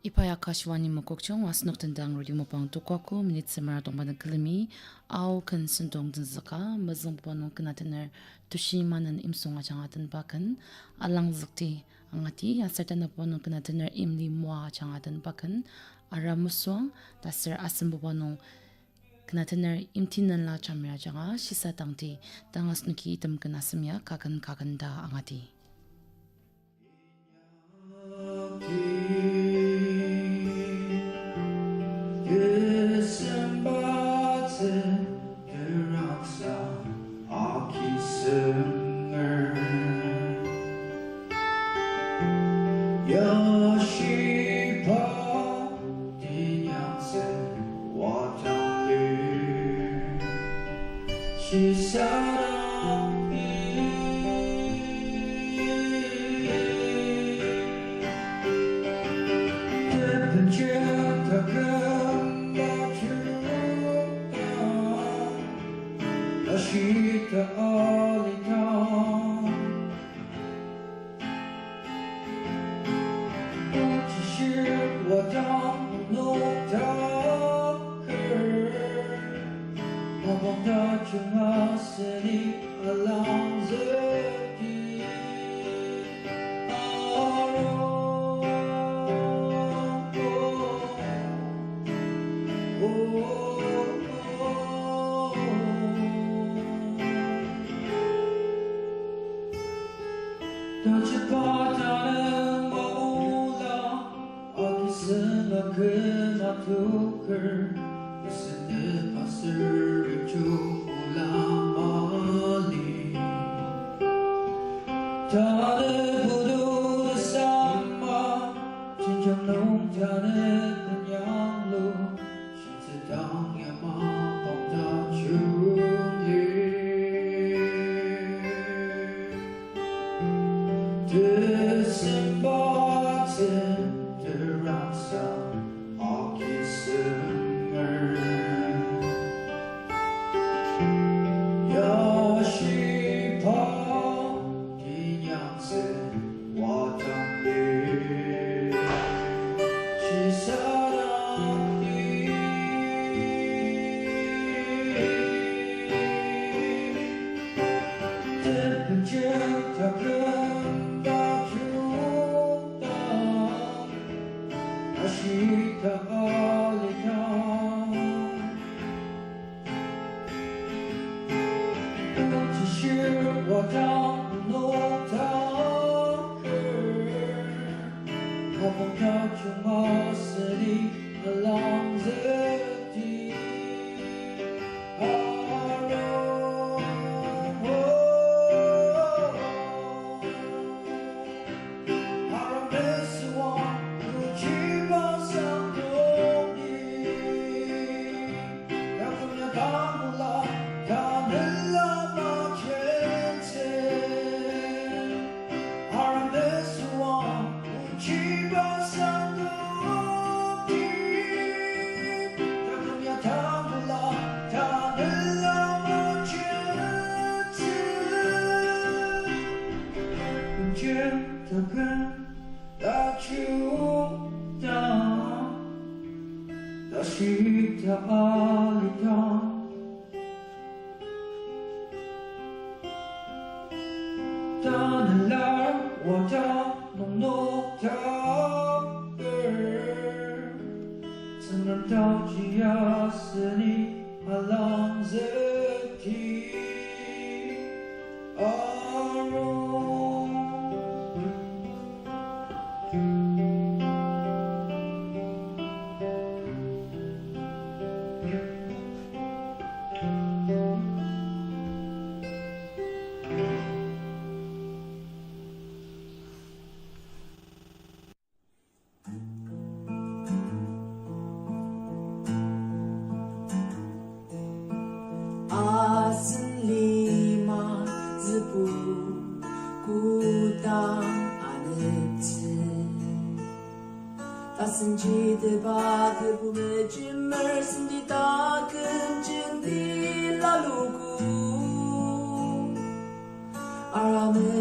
Ipaya kashwani mokokchong was nok tendang rodi mo pang to kwako minute semara tong ban klimi au kan sentong zaka mazong pono kanatener tushi manan imsonga changatan bakan alang zakti angati asertan pono kanatener imli mwa changatan bakan ara muswang tasir asim pono kanatener imtinan la chamira janga shisa tangti tangas nuki itam kanasimya kakan da angati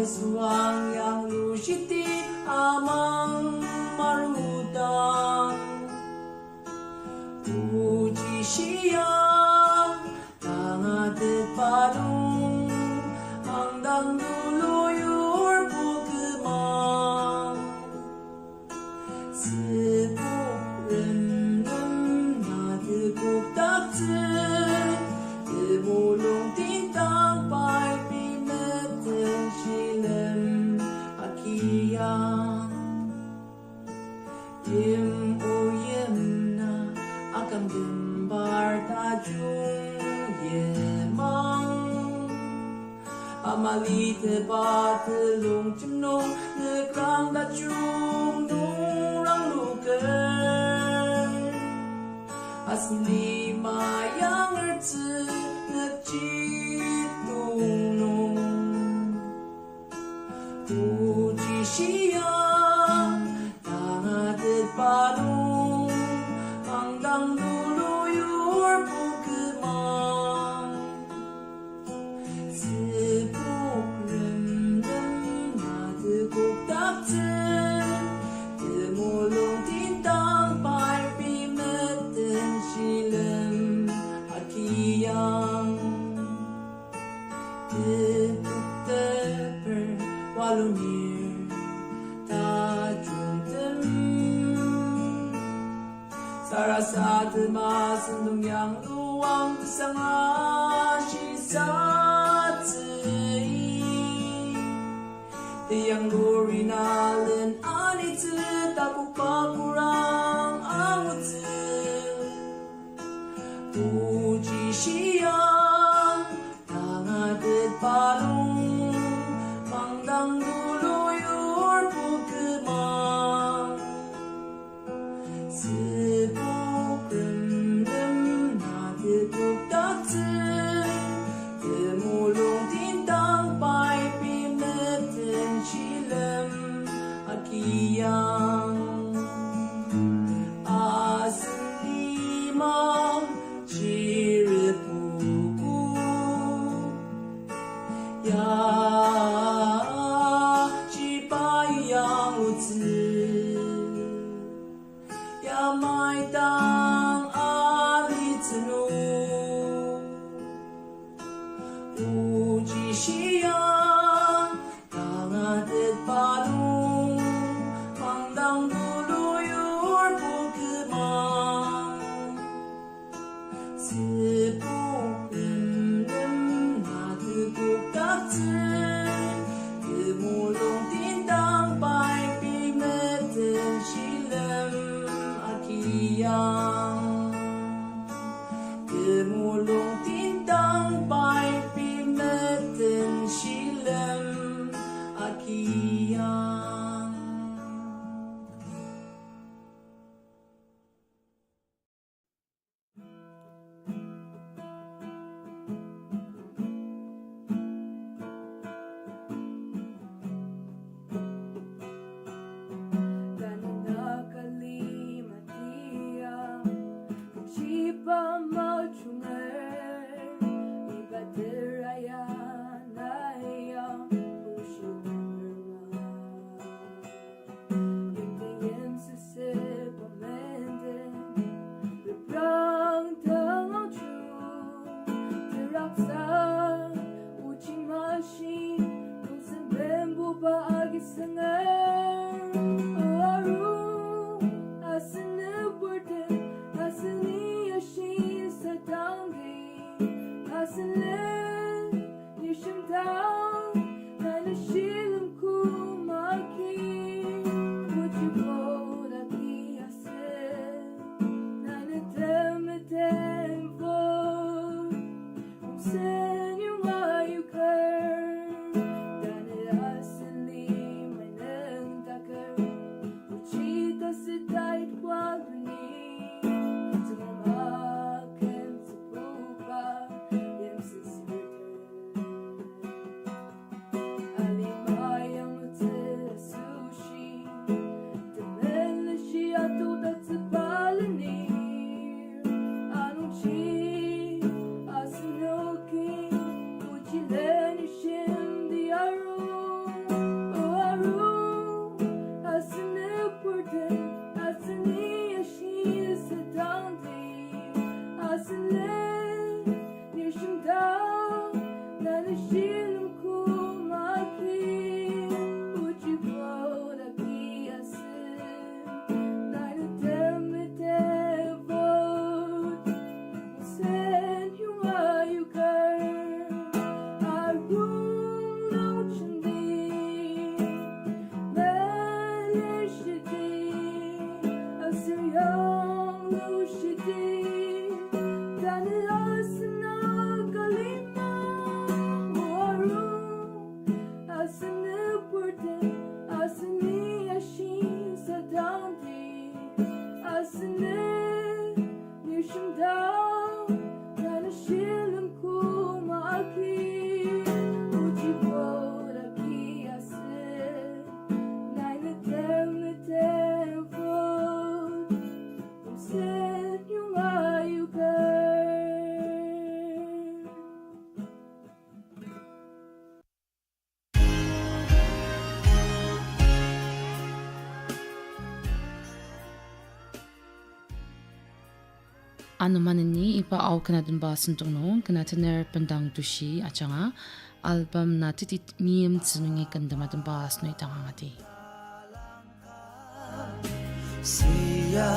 Suang yang lu shiti amang maruta ลีเธอปาเธอลงจำนงเนื้อกลางกระจุงดุงรังลูกเกินasli mayang erzi ngejitung Puji siang tangadet palung Angdang dulu yur bukemang Sepuk rendem nadeguk takzen Temulung tintang pai pimeten silem akiyang Tepuk teper walumir tajung tem Sarasa temasang dongyang luang tesanga shisa Yang lurinalen anitsu takuk pakurang angutsu Puji siang tangadet palung Mangdang dulu yur bukemang Sepuk rendem nadeguk takzen Temulung tintang pai pimeten silem akiyang Asin limang ciripuku Ya cipayang luzi Ya mai tang ali tsenu Puji siang tangadet palung Mangdang dulu yur bukemang Sepuk rendem nadeguk takzen Temulung tintang pai pimeten silem akiyang Temulung tintang pai pimeten silem akiyang Kanina kalimatia Jipa mauchungai Iba teraya naya Ushunga Yuntiyen sisipamente Bebrang tangau chu Teraksa Uching mashi Nusin bembu baagi sangar Aru Asini burden Asini yashi satangi Asini Nishim tao Nana shilim kumaki Uchipo laki asin Nana teme tempo Umsen yung ayukar Dana asili may nagtakar Uchita si kahit waluni Tumamakam sa pupa Yang sisi Ano manini ipa au kanadun ba sentong kanatener pendang dushi achanga album na titit miem tsunungi kandamadun ba snoi tangangati. Sia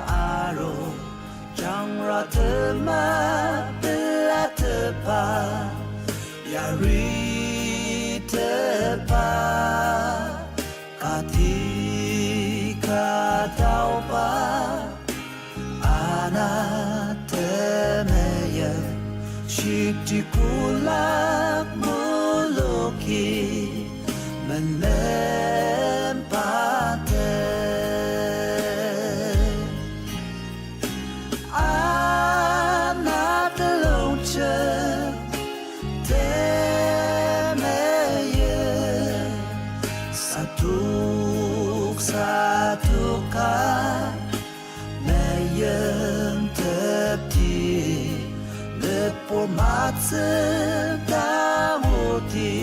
aro jangra tema bela tepa yari tepa kati katau pa anatemeye shikti kulak muluki menempate anatelonche temeye satuka meyem tepti lepor matse tawoti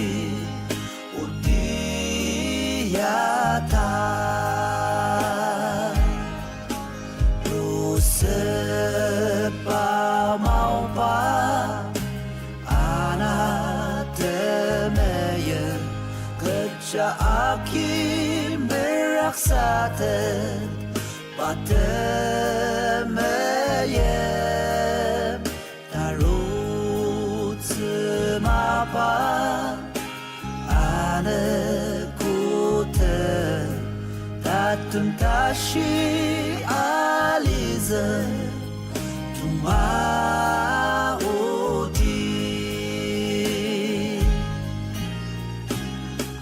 yata Rosepa mau pa anatemeye kerja aki meraksaten patemeye tarut semapa Tatun tashi alize tuma odi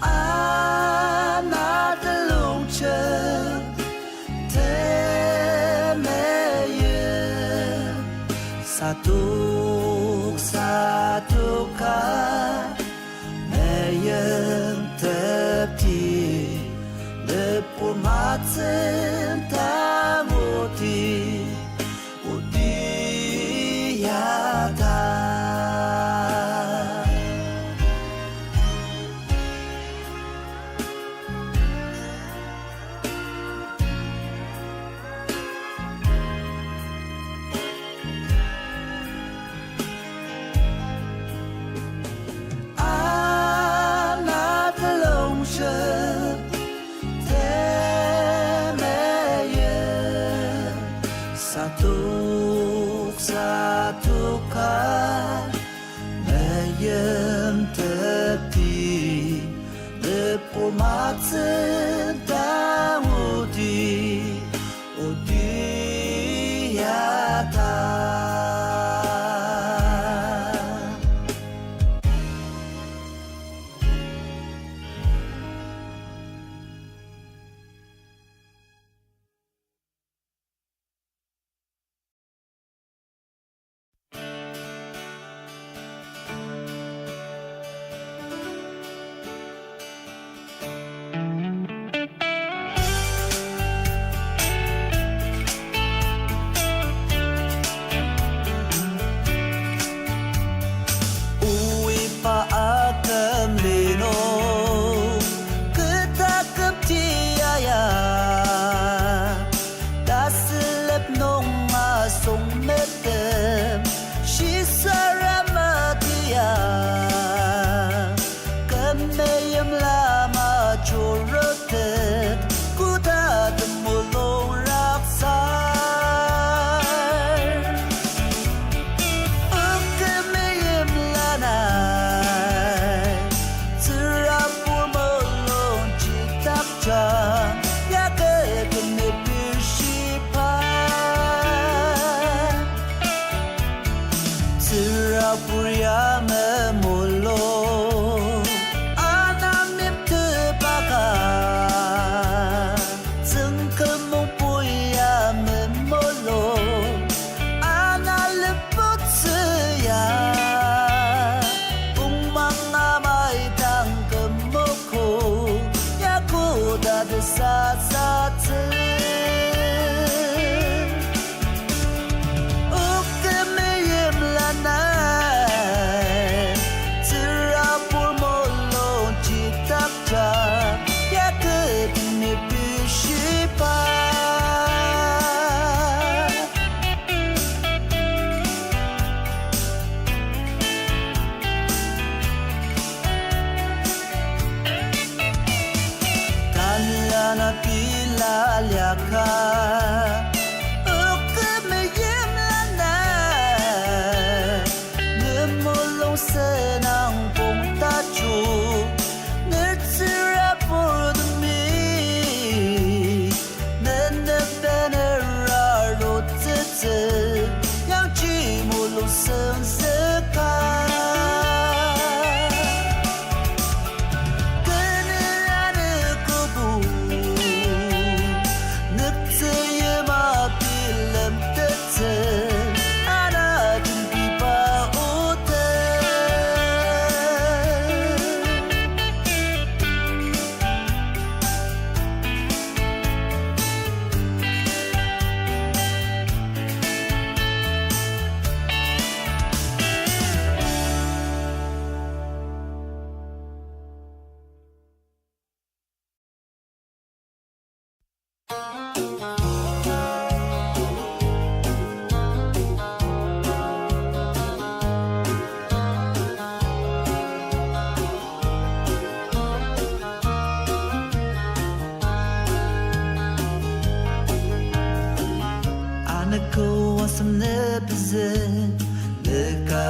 anadalungche temeye satuka meyem tepti lepur matsen tangoti udiyata Satuka meyem tepti lepur matsen tangoti udiyata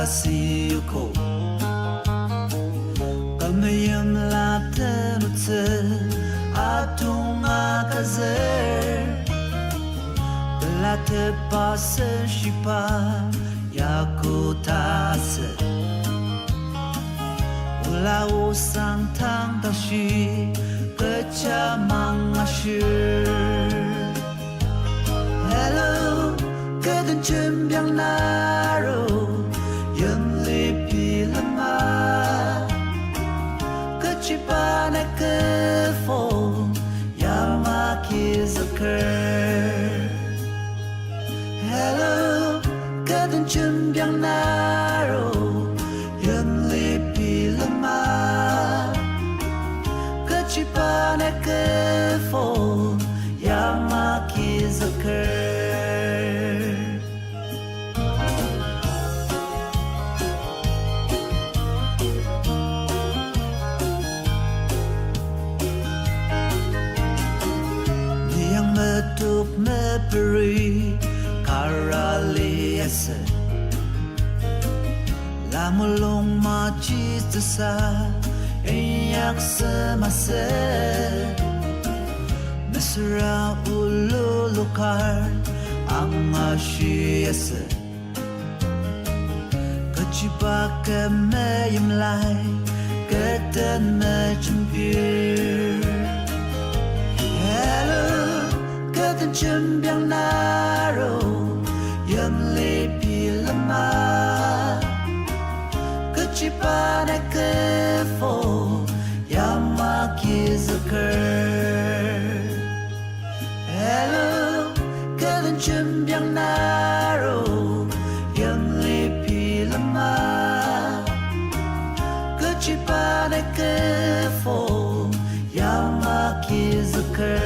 siuko Kamayam latanutse Atunga kazer Belate pase shipa Yakutase Ulau sang tang tashi Kecamang asyur Hello Kadang cembiang naro Yang lipi lemah Kecipane kefo Yamaki zakar Hello Kadang cembiang naro Yang lipi lemah Kecipane kefo Yamaki zakar Metuk meperi karaliasa Lamulong majis desa Iyak semasa Mesra ulu lukar Ang asyiyasa Kecipa kemeyem lai Keten mecempir Hello Kadang cembiang naro Yang lipi lemah Kecipane kefo Yamaki zakar Hello Kadang cembiang naro Yang lipi lemah Kecipane kefo Yamaki zakar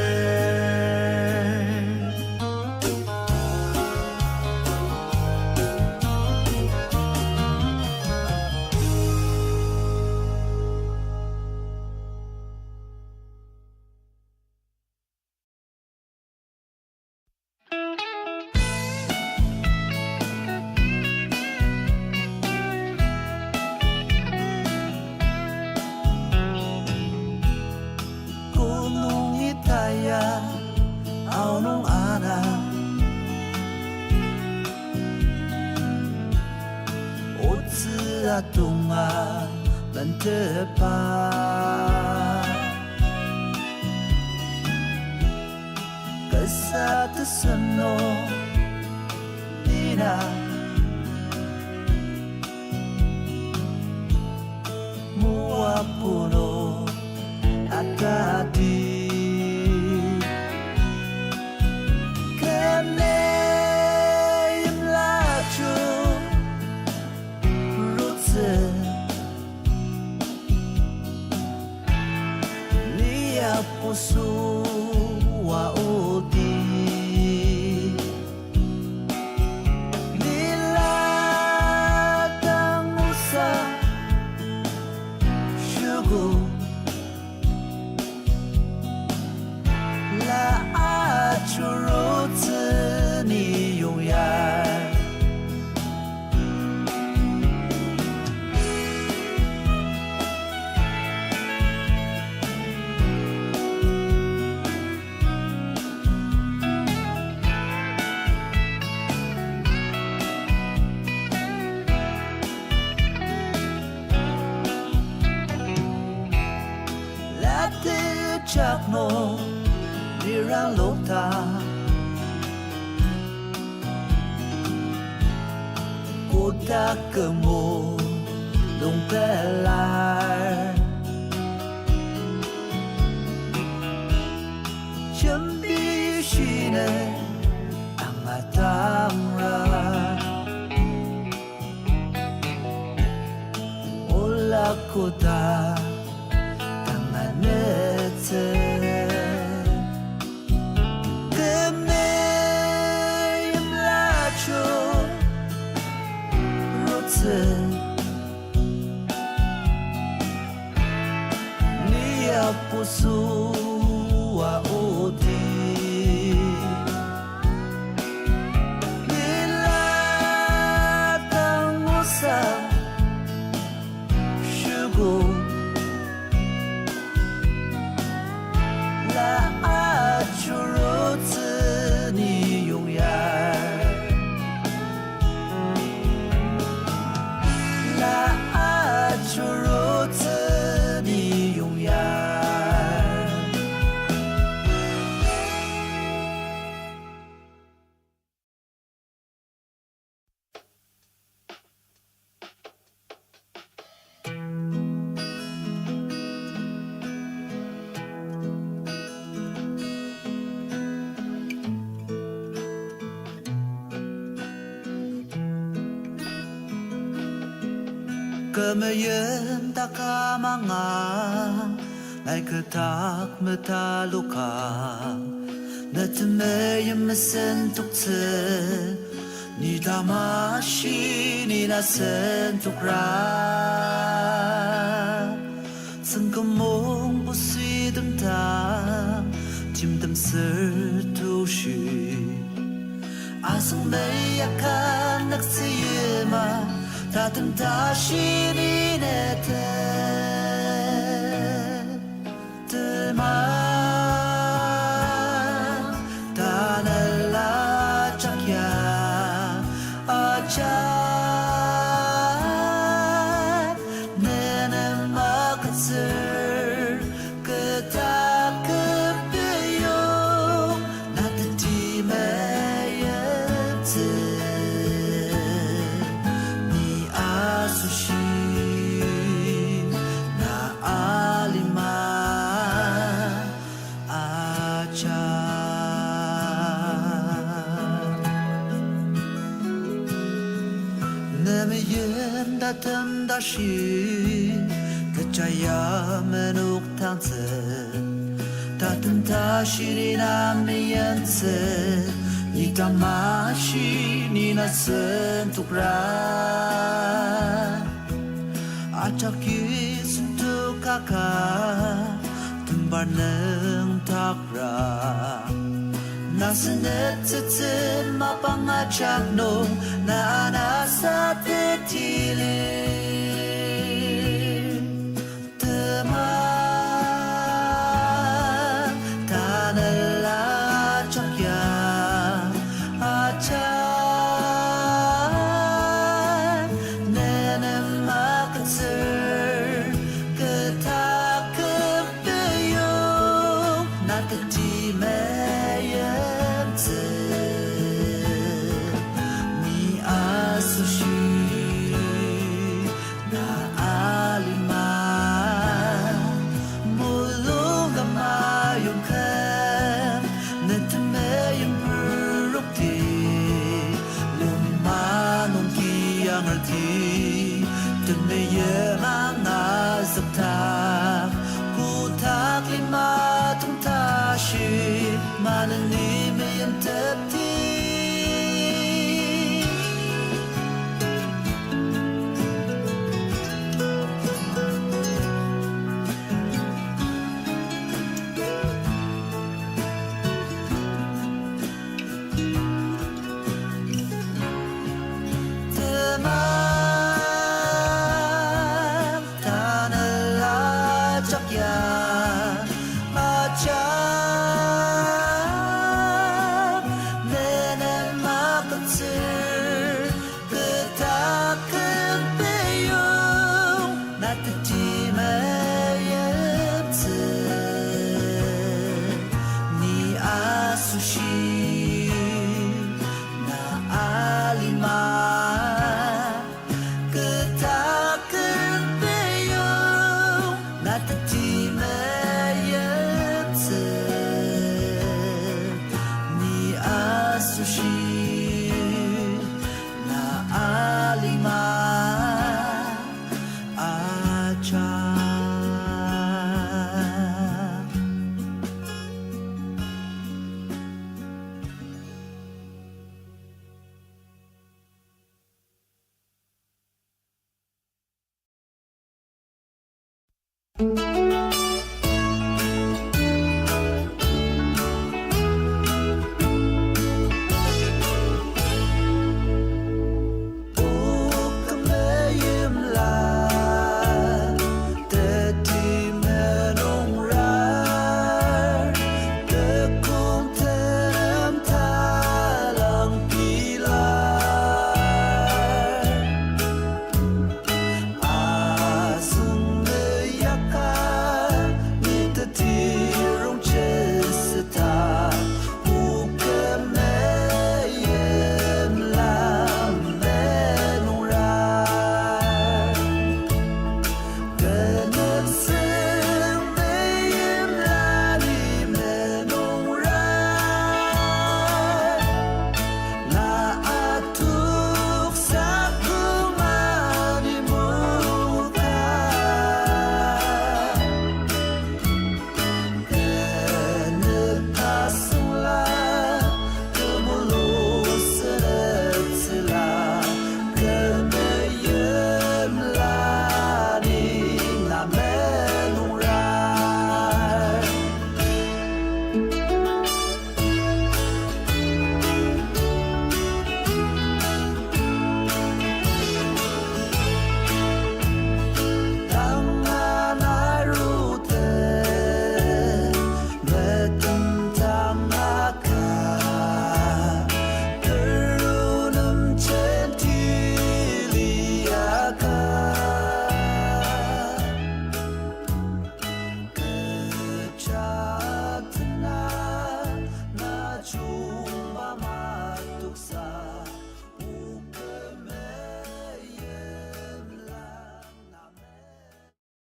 Aunong ana Otsu atunga Lantepa Kesatu seno Nina Muapuno Atadi Pusu wa udi Lila tangusa Syugu La achurutsu ni yongyar Chắc nô đi ra lúc ta cô ta cơ mô đông bé lại chấm bi suy nè ang atang ra ola cô ta Pusu wa udi Lila tangusa Kemeyen tak kamangang Nai ketak metalukang Natemeyem mesentuk tse Ni damashi ni nasentuk ra Sengkemong busi demtang Tim dem sertu shi Asung meyakan nak siyema Tatem tashi ni nete Teman Tanala cakya Ajar Nenem makatsir Ketak kepiyong Natati mayatse Ni asushi Na alima Nemeyen datem dashi Kecaya menuk tangze Datem dashi ni nameyen tse Ni damashi ni nasentuk ra Acaki suntuk kakak Tembar neng takra Nasenet tete mapangajak no Na anasa tetili Teman Tanala cakya Ajar Nenem makatsir Ketak kepiyong Natati mayemtse Ni asushi Na alima Mulung gamayong kem Netemeyem berukti Lumanong kiyang arti Temeyem ang asaptak Kutak lima tung tashi Mananimeyem tepti